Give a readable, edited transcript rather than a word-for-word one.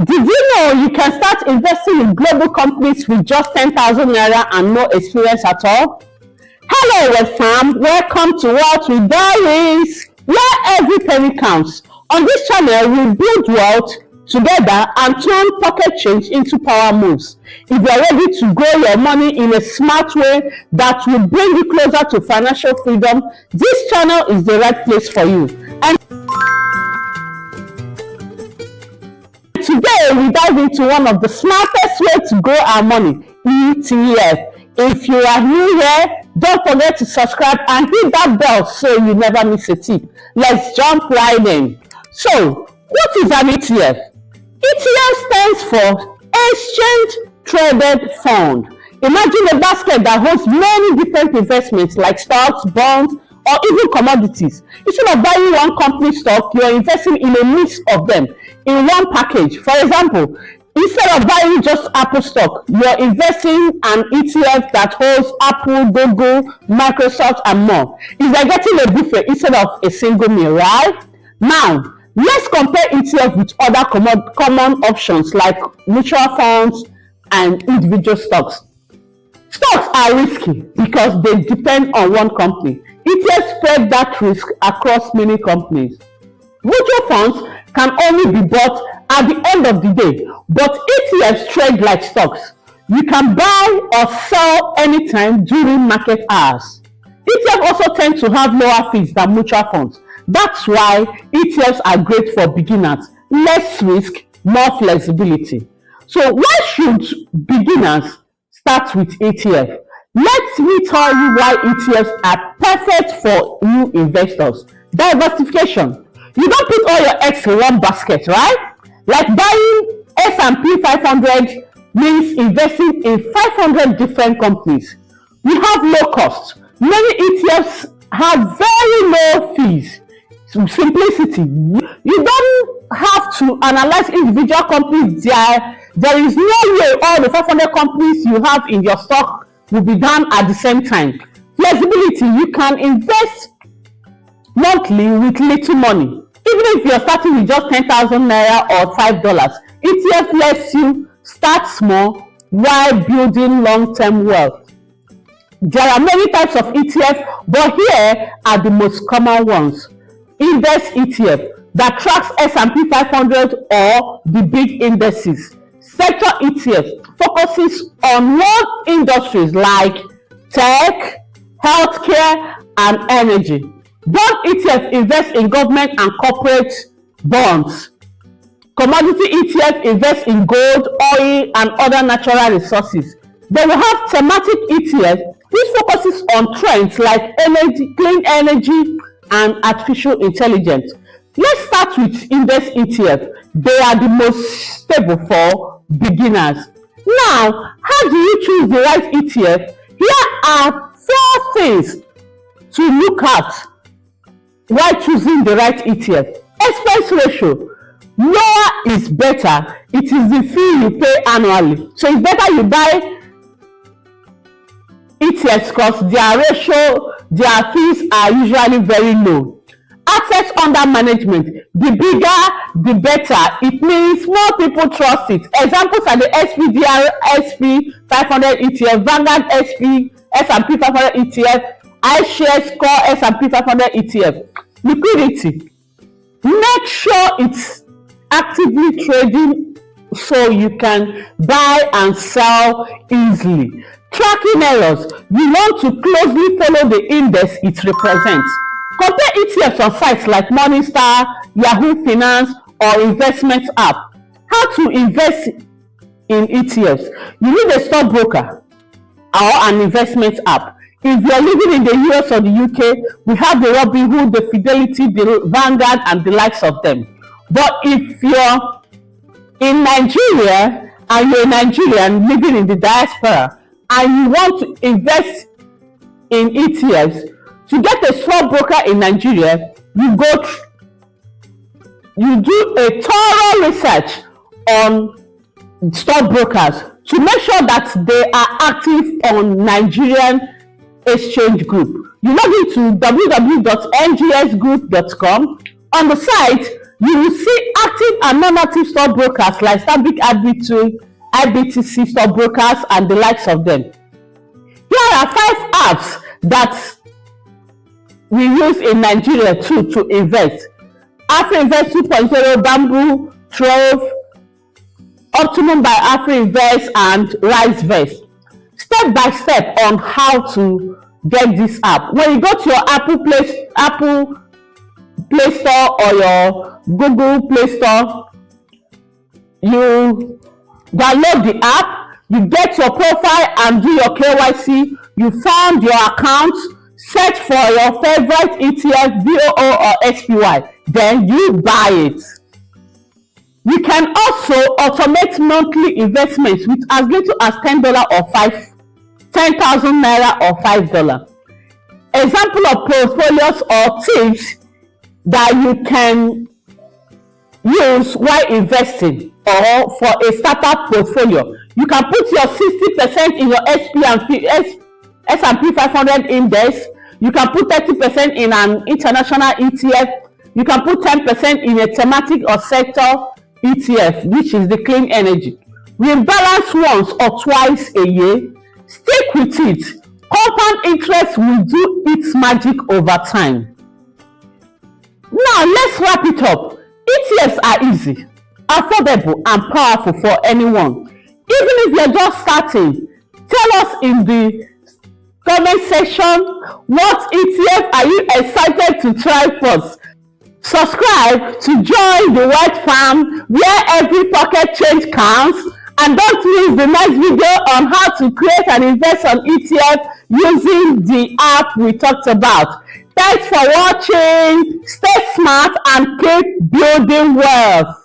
Did you know you can start investing in global companies with just 10,000 naira and no experience at all? Hello, Web Fam. Welcome to Wealth with Diaries, where every penny counts. On this channel, we build wealth together and turn pocket change into power moves. If you are ready to grow your money in a smart way that will bring you closer to financial freedom, this channel is the right place for you. And today, we dive into one of the smartest ways to grow our money, ETF. If you are new here, don't forget to subscribe and hit that bell so you never miss a tip. Let's jump right in. So, what is an ETF? ETF stands for Exchange Traded Fund. Imagine a basket that holds many different investments like stocks, bonds, or even commodities. Instead of buying one company stock, you are investing in a mix of them in one package. For example, instead of buying just Apple stock, you are investing an ETF that holds Apple, Google, Microsoft, and more. It's like getting a buffet instead of a single meal, right? Now, let's compare ETF with other common options like mutual funds and individual stocks. Stocks are risky because they depend on one company. ETFs spread that risk across many companies. Mutual funds can only be bought at the end of the day, but ETFs trade like stocks. You can buy or sell anytime during market hours. ETFs also tend to have lower fees than mutual funds. That's why ETFs are great for beginners. Less risk, more flexibility. So why should beginners start with ETF? Let me tell you why ETFs are perfect for new investors. Diversification. You don't put all your eggs in one basket, right? Like buying S&P 500 means investing in 500 different companies. You have low cost. Many ETFs have very low fees. Simplicity. You don't have to analyze individual companies. There is no way all the 500 companies you have in your stock will be done at the same time. Flexibility. You can invest monthly with little money. Even if you're starting with just 10,000 naira or $5, ETF lets you start small while building long-term wealth. There are many types of ETF, but here are the most common ones. Index ETF that tracks S&P 500 or the big indices. Sector ETF focuses on one industries like tech, healthcare, and energy. Bond ETF invests in government and corporate bonds. Commodity ETF invests in gold, oil, and other natural resources. Then we have thematic ETF, which focuses on trends like energy, clean energy, and artificial intelligence. Let's start with index ETF. They are the most stable for beginners. Now, how do you choose the right ETF? Here are 4 things to look at while choosing the right ETF. Expense ratio. Lower is better. It is the fee you pay annually. So it's better you buy ETFs because their fees are usually very low. Assets under management. The bigger, the better. It means more people trust it. Examples are the SPDR SP 500 ETF, Vanguard SP S&P 500 ETF, iShares Core S&P 500 ETF. Liquidity. Make sure it's actively trading so you can buy and sell easily. Tracking errors. You want to closely follow the index it represents. Compare ETFs on sites like Morningstar, Yahoo Finance, or Investment app. How to invest in ETFs? You need a stockbroker or an investment app. If you are living in the US or the UK, we have the Robinhood, the Fidelity, the Vanguard, and the likes of them. But if you're in Nigeria and you're a Nigerian living in the diaspora and you want to invest in ETFs, to get a stockbroker in Nigeria, you do a thorough research on stockbrokers to make sure that they are active on Nigerian exchange group. You log into www.ngsgroup.com. On the site, you will see active and non-active stockbrokers like Stanbic IBTC stockbrokers and the likes of them. Here are 5 apps that we use in Nigeria too to invest. AfriInvest 2.0, Bamboo, Trove, Optimum by AfriInvest, and RiseVest. Step by step on how to get this app. When you go to your Apple Play Store or your Google Play Store, you download the app, you get your profile and do your KYC, you found your account, search for your favorite ETF, VOO or SPY, then you buy it. You can also automate monthly investments with as little as $10 or 10,000 naira or $5. Example of portfolios or tips that you can use while investing or for a startup portfolio. You can put your 60% in your S&P 500 index. You can put 30% in an international ETF. You can put 10% in a thematic or sector ETF, which is the clean energy. Rebalance once or twice a year. Stick with it. Compound interest will do its magic over time. Now let's wrap it up. ETFs are easy, affordable, and powerful for anyone. Even if you're just starting, tell us in the comment section what ETF are you excited to try first. Subscribe to join the white farm where every pocket change counts, and don't miss the next video on how to create and invest on ETF using the app we talked about. Thanks for watching. Stay smart and keep building wealth.